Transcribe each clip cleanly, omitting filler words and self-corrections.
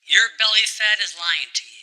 Your belly fat is lying to you.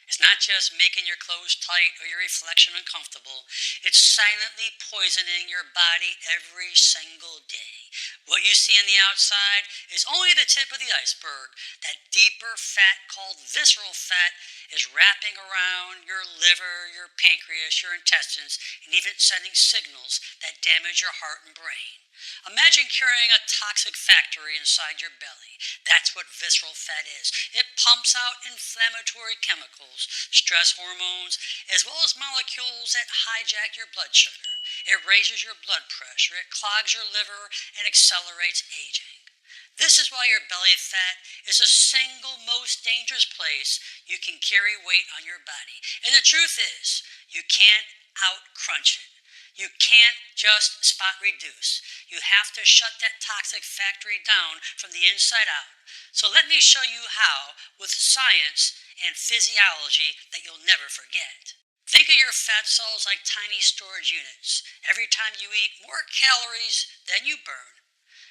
It's not just making your clothes tight or your reflection uncomfortable. It's silently poisoning your body every single day. What you see on the outside is only the tip of the iceberg. That deeper fat called visceral fat is wrapping around your liver, your pancreas, your intestines, and even sending signals that damage your heart and brain. Imagine carrying a toxic factory inside your belly. That's what visceral fat is. It pumps out inflammatory chemicals, stress hormones, as well as molecules that hijack your blood sugar. It raises your blood pressure, it clogs your liver, and accelerates aging. This is why your belly fat is the single most dangerous place you can carry weight on your body. And the truth is, you can't out crunch it. You can't just spot reduce. You have to shut that toxic factory down from the inside out. So let me show you how with science and physiology that you'll never forget. Think of your fat cells like tiny storage units. Every time you eat, more calories than you burn.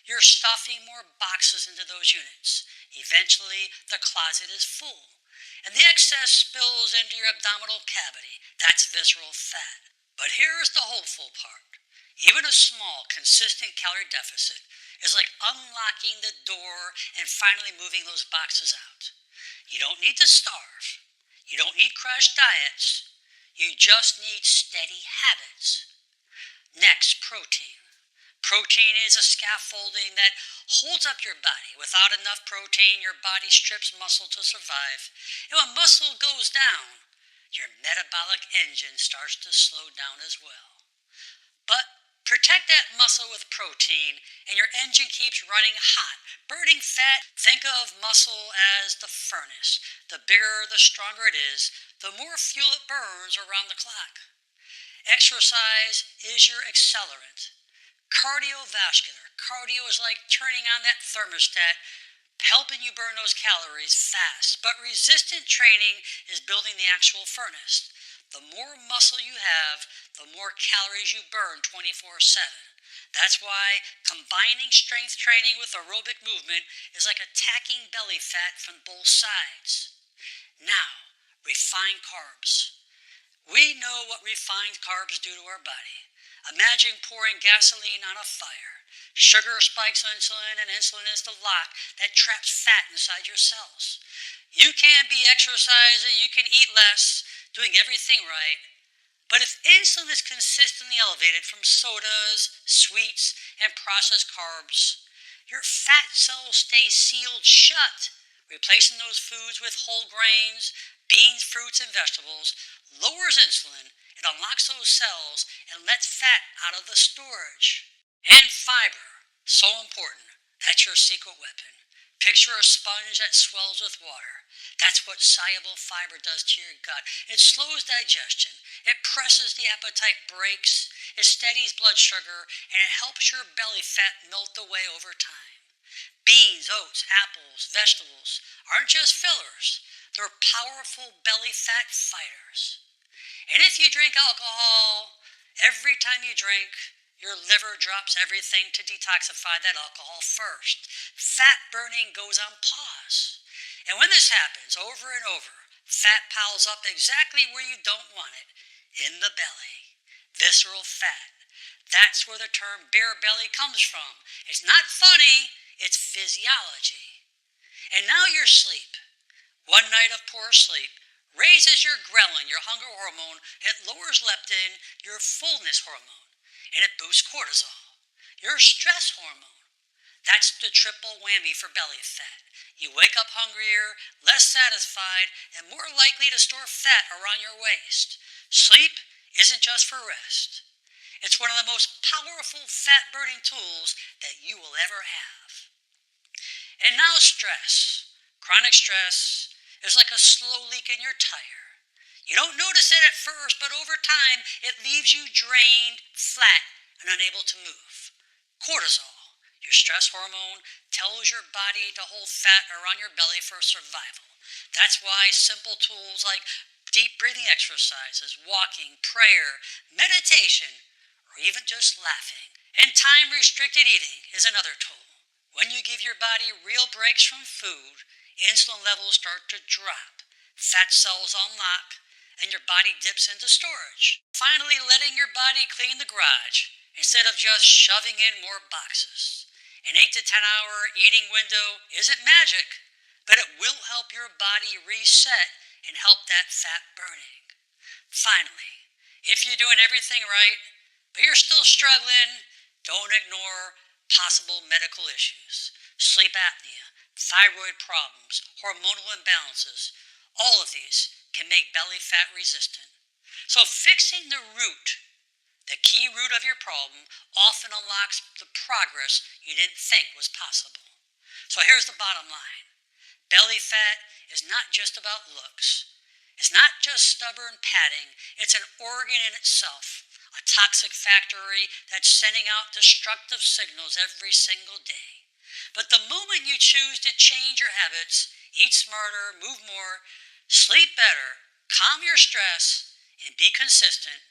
You're stuffing more boxes into those units. Eventually, the closet is full, and the excess spills into your abdominal cavity. That's visceral fat. But here is the hopeful part. Even a small, consistent calorie deficit is like unlocking the door and finally moving those boxes out. You don't need to starve. You don't need crash diets. You just need steady habits. Next, protein. Protein is a scaffolding that holds up your body. Without enough protein, your body strips muscle to survive. And when muscle goes down, your metabolic engine starts to slow down as well. But protect that muscle with protein and your engine keeps running hot, burning fat. Think of muscle as the furnace. The bigger, the stronger it is, the more fuel it burns around the clock. Exercise is your accelerant. Cardiovascular. Cardio is like turning on that thermostat, helping you burn those calories fast. But resistant training is building the actual furnace. The more muscle you have, the more calories you burn 24/7. That's why combining strength training with aerobic movement is like attacking belly fat from both sides. Now, refined carbs. We know what refined carbs do to our body. Imagine pouring gasoline on a fire. Sugar spikes insulin, and insulin is the lock that traps fat inside your cells. You can be exercising, you can eat less, doing everything right, but if insulin is consistently elevated from sodas, sweets, and processed carbs, your fat cells stay sealed shut. Replacing those foods with whole grains, beans, fruits, and vegetables lowers insulin. It unlocks those cells and lets fat out of the storage. And fiber, so important. That's your secret weapon. Picture a sponge that swells with water. That's what soluble fiber does to your gut. It slows digestion. It presses the appetite brakes. It steadies blood sugar, and it helps your belly fat melt away over time. Beans, oats, apples, vegetables aren't just fillers. They're powerful belly fat fighters. And if you drink alcohol, every time you drink, your liver drops everything to detoxify that alcohol first. Fat burning goes on pause. And when this happens over and over, fat piles up exactly where you don't want it, in the belly. Visceral fat. That's where the term beer belly comes from. It's not funny, it's physiology. And now your sleep. One night of poor sleep raises your ghrelin, your hunger hormone. It lowers leptin, your fullness hormone, and it boosts cortisol, your stress hormone. That's the triple whammy for belly fat. You wake up hungrier, less satisfied, and more likely to store fat around your waist. Sleep isn't just for rest. It's one of the most powerful fat-burning tools that you will ever have. And now stress. Chronic stress is like a slow leak in your tire. You don't notice it at first, but over time, it leaves you drained, flat, and unable to move. Cortisol, your stress hormone, tells your body to hold fat around your belly for survival. That's why simple tools like deep breathing exercises, walking, prayer, meditation, or even just laughing, and time-restricted eating is another tool. When you give your body real breaks from food, insulin levels start to drop, fat cells unlock, and your body dips into storage. Finally, letting your body clean the garage instead of just shoving in more boxes. An 8 to 10 hour eating window isn't magic, but it will help your body reset and help that fat burning. Finally, if you're doing everything right, but you're still struggling, don't ignore possible medical issues. Sleep apnea, thyroid problems, hormonal imbalances, all of these can make belly fat resistant. So fixing the root, the key root of your problem, often unlocks the progress you didn't think was possible. So here's the bottom line. Belly fat is not just about looks. It's not just stubborn padding. It's an organ in itself, a toxic factory that's sending out destructive signals every single day. But the moment you choose to change your habits, eat smarter, move more, sleep better, calm your stress, and be consistent,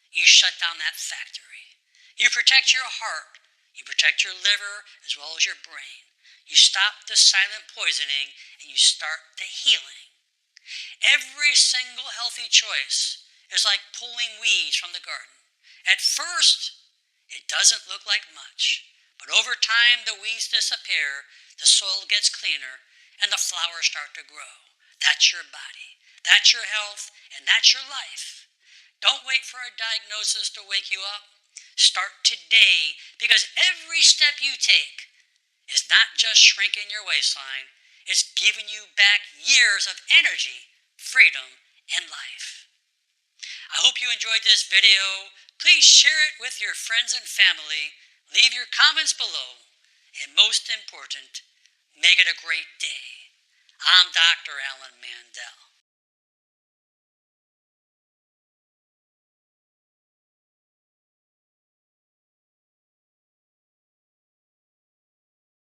you shut down that factory. You protect your heart. You protect your liver as well as your brain. You stop the silent poisoning and you start the healing. Every single healthy choice is like pulling weeds from the garden. At first, it doesn't look like much, but over time the weeds disappear, the soil gets cleaner, and the flowers start to grow. That's your body. That's your health, and that's your life. Don't wait for a diagnosis to wake you up. Start today, because every step you take is not just shrinking your waistline, it's giving you back years of energy, freedom, and life. I hope you enjoyed this video. Please share it with your friends and family. Leave your comments below. And most important, make it a great day. I'm Dr. Alan Mandel.